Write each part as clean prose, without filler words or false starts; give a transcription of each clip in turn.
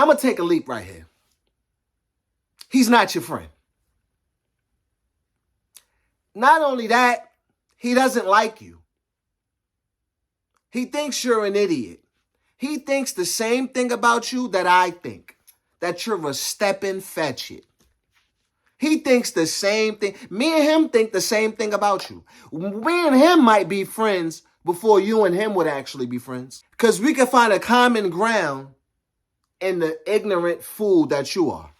I'm going to take a leap right here. He's not your friend. Not only that, he doesn't like you. He thinks you're an idiot. He thinks the same thing about you that I think, that you're a steppin' fetch it. He thinks the same thing. Me and him think the same thing about you. Me and him might be friends before you and him would actually be friends. Because we can find a common ground in the ignorant fool that you are.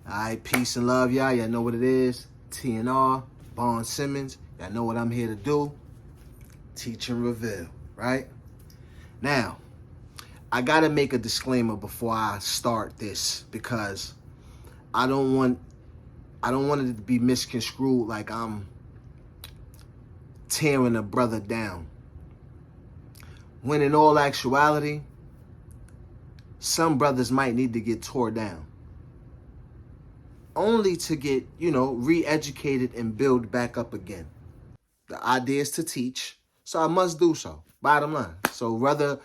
All right, peace and love, y'all. Y'all know what it is. TNR, Bond Simmons. Y'all know what I'm here to do. Teach and reveal, right? Now, I got to make a disclaimer before I start this because I don't want it to be misconstrued like I'm tearing a brother down. When in all actuality, some brothers might need to get tore down. Only to get, re-educated and build back up again. The idea is to teach, so I must do so, bottom line. So whether,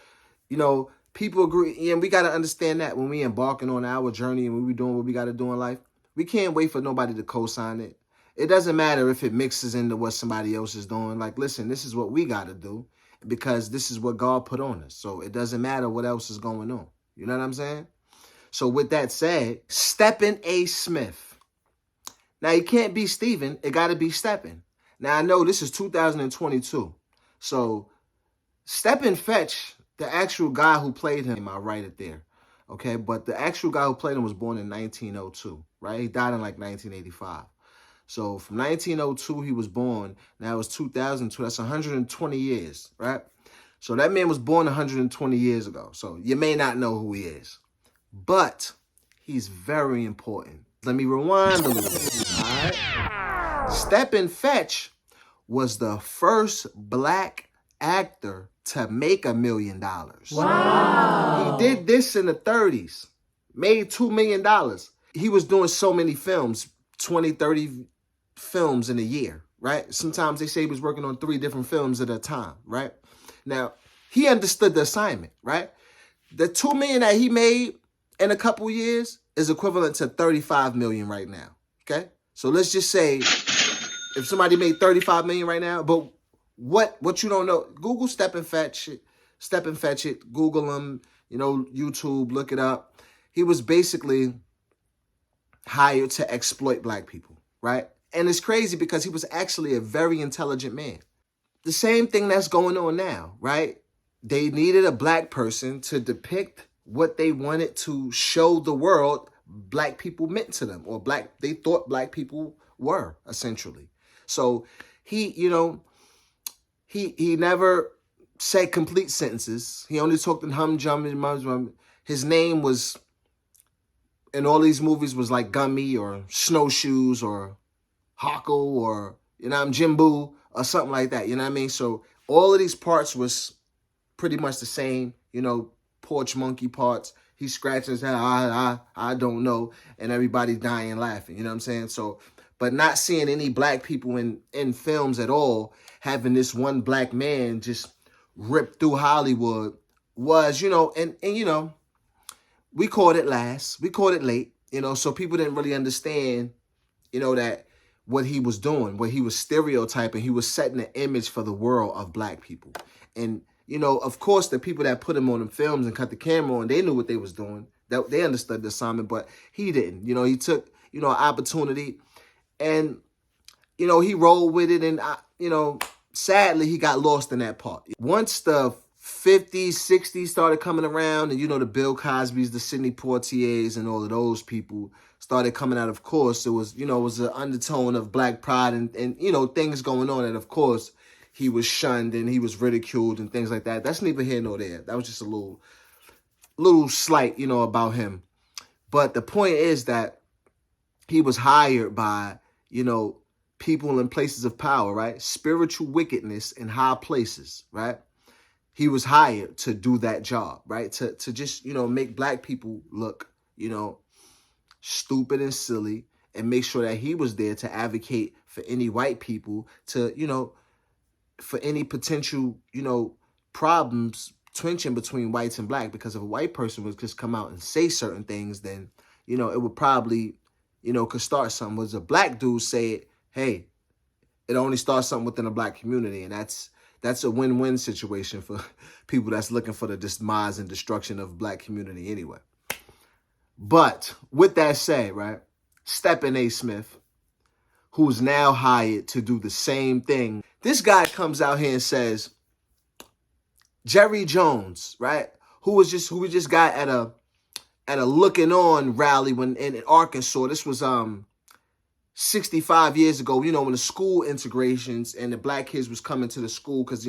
people agree, and we got to understand that when we embarking on our journey and when we doing what we got to do in life, we can't wait for nobody to co-sign it. It doesn't matter if it mixes into what somebody else is doing. Like, listen, this is what we got to do because this is what God put on us. So it doesn't matter what else is going on. You know what I'm saying? So with that said, Steppin A. Smith. Now, you can't be Steven. It got to be Steppin. Now, I know this is 2022. So Steppin Fetch, the actual guy who played him, I write it there. Okay, but the actual guy who played him was born in 1902, right? He died in like 1985. So from 1902, he was born. Now it's 2002. That's 120 years, right? So that man was born 120 years ago. So you may not know who he is, but he's very important. Let me rewind a little bit, all right? Steppin Fetch was the first black actor to make $1 million. Wow. He did this in the 30s, made $2 million. He was doing so many films, 20, 30 films in a year, right? Sometimes they say he was working on 3 different films at a time, right? Now, he understood the assignment, right? The $2 million that he made in a couple years is equivalent to 35 million right now, okay? So let's just say if somebody made 35 million right now, but what you don't know, Google Steppin Fetch it, Google him, YouTube, look it up. He was basically hired to exploit black people, right? And it's crazy because he was actually a very intelligent man. The same thing that's going on now, right? They needed a black person to depict what they wanted to show the world black people meant to them, or they thought black people were, essentially. So he never said complete sentences. He only talked in hum, jum, and mum. His name was, in all these movies, was like Gummy or Snowshoes or Hockle or, Jimbo or something like that. You know what I mean? So all of these parts was pretty much the same, porch monkey parts. He scratching his head, I don't know, and everybody dying laughing, you know what I'm saying? So, but not seeing any black people in films at all, having this one black man just rip through Hollywood was, and we caught it last, we caught it late, so people didn't really understand, that what he was doing, what he was stereotyping, he was setting an image for the world of black people. And of course, the people that put him on the films and cut the camera on, they knew what they was doing. They understood the assignment, but he didn't. He took, an opportunity and, he rolled with it. And, sadly, he got lost in that part. Once the 50s, 60s started coming around and, the Bill Cosbys, the Sidney Poitiers and all of those people started coming out, of course, it was, it was an undertone of black pride and things going on. And, of course, he was shunned and he was ridiculed and things like that. That's neither here nor there. That was just a little slight, about him. But the point is that he was hired by, people in places of power, right? Spiritual wickedness in high places, right? He was hired to do that job, right? To just, make black people look, stupid and silly and make sure that he was there to advocate for any white people to, for any potential, problems twinching between whites and black. Because if a white person would just come out and say certain things, then, it would probably, could start something. Was a black dude say it, hey, it only starts something within the black community. And that's a win-win situation for people that's looking for the demise and destruction of black community anyway. But with that said, right, STEPPIN A. Smith, who's now hired to do the same thing. This guy comes out here and says, Jerry Jones, right, who we just got at a Looking On rally in Arkansas. This was 65 years ago, when the school integrations and the black kids was coming to the school because,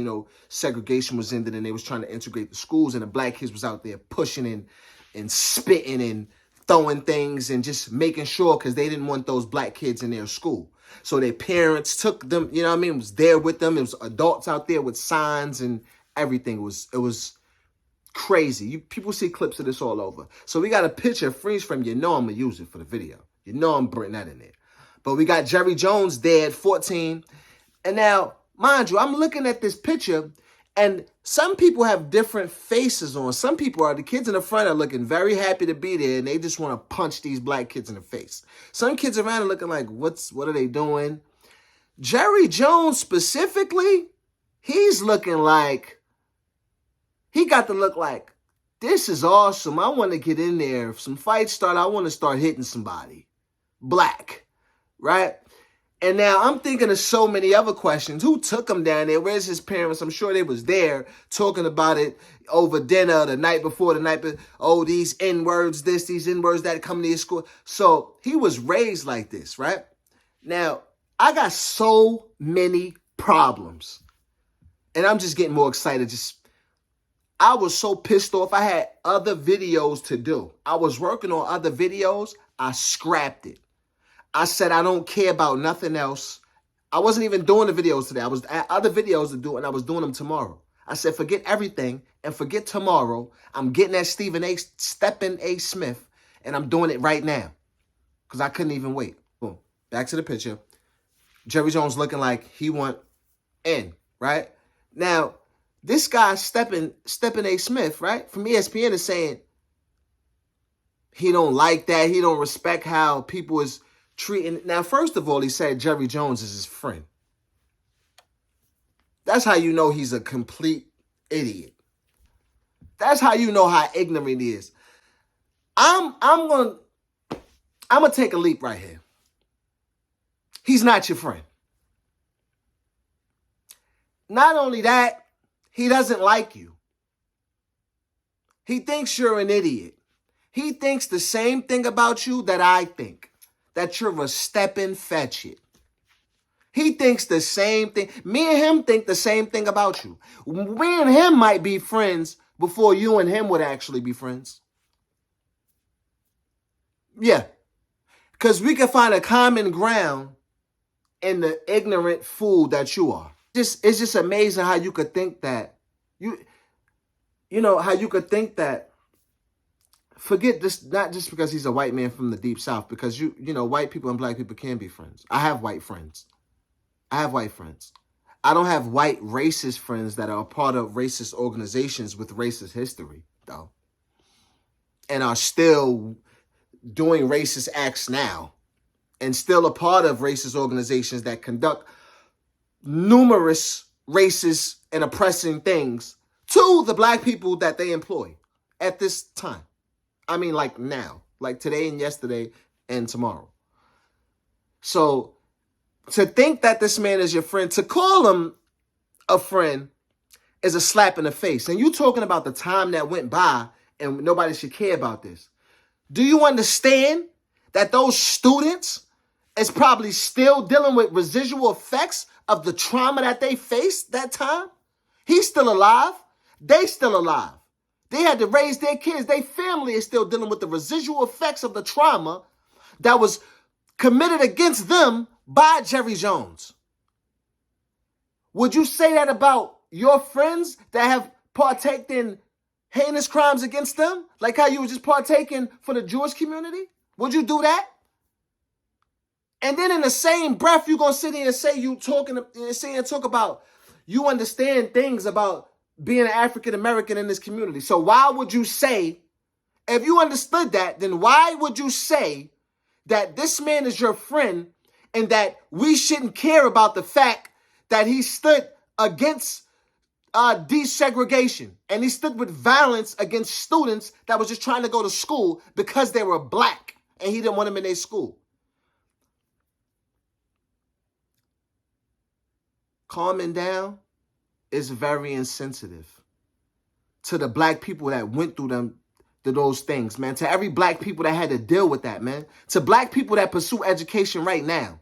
segregation was ended and they was trying to integrate the schools, and the black kids was out there pushing and spitting and throwing things and just making sure, because they didn't want those black kids in their school. So their parents took them, was there with them. It was adults out there with signs and everything. It was crazy. People see clips of this all over. So we got a picture, freeze frame. I'm going to use it for the video. I'm bringing that in there. But we got Jerry Jones there at 14. And now, mind you, I'm looking at this picture, and some people have different faces on. Some people the kids in the front are looking very happy to be there, and they just want to punch these black kids in the face. Some kids around are looking like, what are they doing? Jerry Jones specifically, he's looking like, he got to look like, this is awesome. I want to get in there. If some fights start, I want to start hitting somebody. Black, right? And now I'm thinking of so many other questions. Who took him down there? Where's his parents? I'm sure they was there talking about it over dinner the night before, oh, these N-words, these N-words that come to your school. So he was raised like this, right? Now, I got so many problems. And I'm just getting more excited. I was so pissed off. I had other videos to do. I was working on other videos. I scrapped it. I said, I don't care about nothing else. I wasn't even doing the videos today. I was at other videos to do, and I was doing them tomorrow. I said, forget everything and forget tomorrow. I'm getting that STEPPIN A. Smith, and I'm doing it right now because I couldn't even wait. Boom. Back to the picture. Jerry Jones looking like he want in, right? Now, this guy, STEPPIN A. Smith, right, from ESPN is saying he don't like that. He don't respect how people is treating. Now, first of all, he said Jerry Jones is his friend. That's how you know he's a complete idiot. That's how you know how ignorant he is. I'm gonna take a leap right here. He's not your friend. Not only that, he doesn't like you. He thinks you're an idiot. He thinks the same thing about you that I think. That you're a stepping fetchit. He thinks the same thing. Me and him think the same thing about you. Me and him might be friends before you and him would actually be friends. Yeah. Because we can find a common ground in the ignorant fool that you are. It's just amazing how you could think that. How you could think that. Forget this, not just because he's a white man from the deep south, because white people and black people can be friends. I have white friends. I don't have white racist friends that are a part of racist organizations with racist history, though, and are still doing racist acts now, and still a part of racist organizations that conduct numerous racist and oppressing things to the black people that they employ at this time. I mean, like now, like today and yesterday and tomorrow. So to think that this man is your friend, to call him a friend is a slap in the face. And you talking about the time that went by and nobody should care about this. Do you understand that those students is probably still dealing with residual effects of the trauma that they faced that time? He's still alive. They still alive. They had to raise their kids. Their family is still dealing with the residual effects of the trauma that was committed against them by Jerry Jones. Would you say that about your friends that have partaked in heinous crimes against them? Like how you were just partaking for the Jewish community? Would you do that? And then in the same breath, you're going to sit here and say talk about you understand things about being an African American in this community. So why would you say, if you understood that, then why would you say that this man is your friend and that we shouldn't care about the fact that he stood against desegregation and he stood with violence against students that was just trying to go to school because they were black and he didn't want them in their school? Calming down is very insensitive to the black people that went through those things, man. To every black people that had to deal with that, man. To black people that pursue education right now.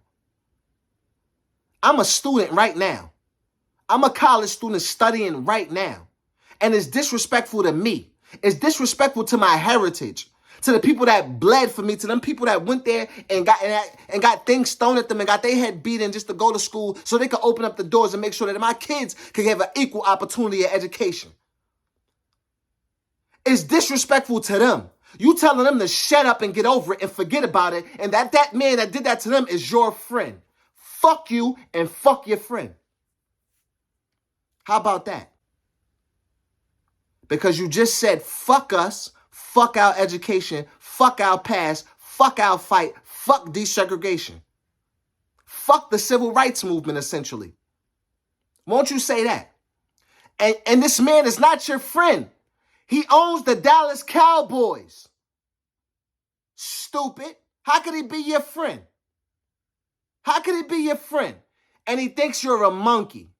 I'm a student right now. I'm a college student studying right now. And it's disrespectful to me. It's disrespectful to my heritage. To the people that bled for me, to them people that went there and got things thrown at them and got their head beaten just to go to school so they could open up the doors and make sure that my kids could have an equal opportunity at education. It's disrespectful to them. You telling them to shut up and get over it and forget about it, and that man that did that to them is your friend. Fuck you and fuck your friend. How about that? Because you just said fuck us, fuck our education, fuck our past, fuck our fight, fuck desegregation. Fuck the civil rights movement, essentially. Won't you say that? And this man is not your friend. He owns the Dallas Cowboys. Stupid. How could he be your friend? How could he be your friend? And he thinks you're a monkey.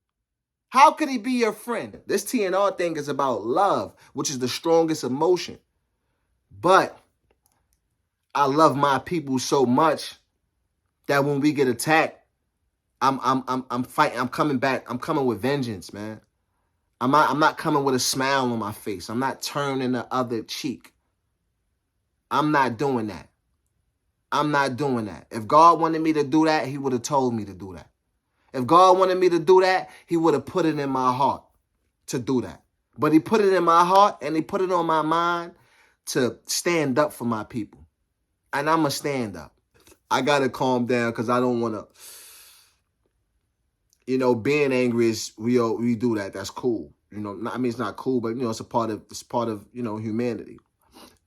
How could he be your friend? This TNR thing is about love, which is the strongest emotion. But I love my people so much that when we get attacked, I'm fighting. I'm coming back. I'm coming with vengeance, man. I'm not coming with a smile on my face. I'm not turning the other cheek. I'm not doing that. I'm not doing that. If God wanted me to do that, he would have told me to do that. If God wanted me to do that, he would have put it in my heart to do that. But he put it in my heart and he put it on my mind to stand up for my people. And I'm going to stand up. I got to calm down because I don't want to, being angry is, we do that. That's cool. It's not cool, but, it's part of, humanity.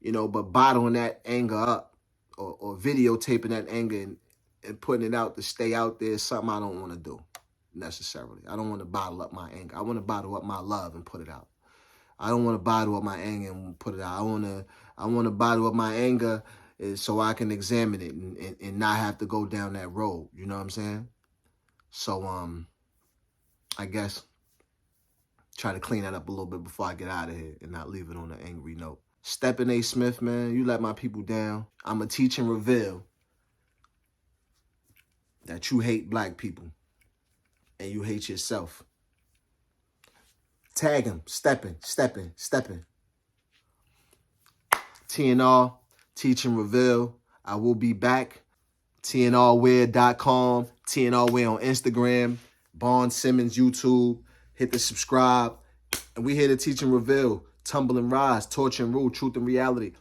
But bottling that anger up or videotaping that anger and putting it out to stay out there is something I don't want to do necessarily. I don't want to bottle up my anger. I want to bottle up my love and put it out. I don't want to bottle up my anger and put it out. I want to bottle up my anger so I can examine it and not have to go down that road. You know what I'm saying? So, I guess try to clean that up a little bit before I get out of here and not leave it on an angry note. STEPPIN A. Smith, man, you let my people down. I'm going to teach and reveal that you hate black people and you hate yourself. Tag him, steppin'. TNR, teach and reveal. I will be back. TNRwear.com, TNRwear on Instagram, Bond Simmons YouTube. Hit the subscribe. And we here to teach and reveal. Tumble and rise, torture and rule, truth and reality.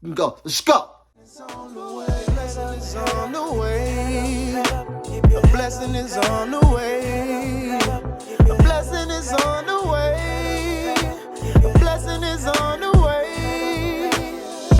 Let's go. Let's go. It's on the way. Blessing is on the way. A blessing is on the way. A blessing is on the way. A blessing is on the way.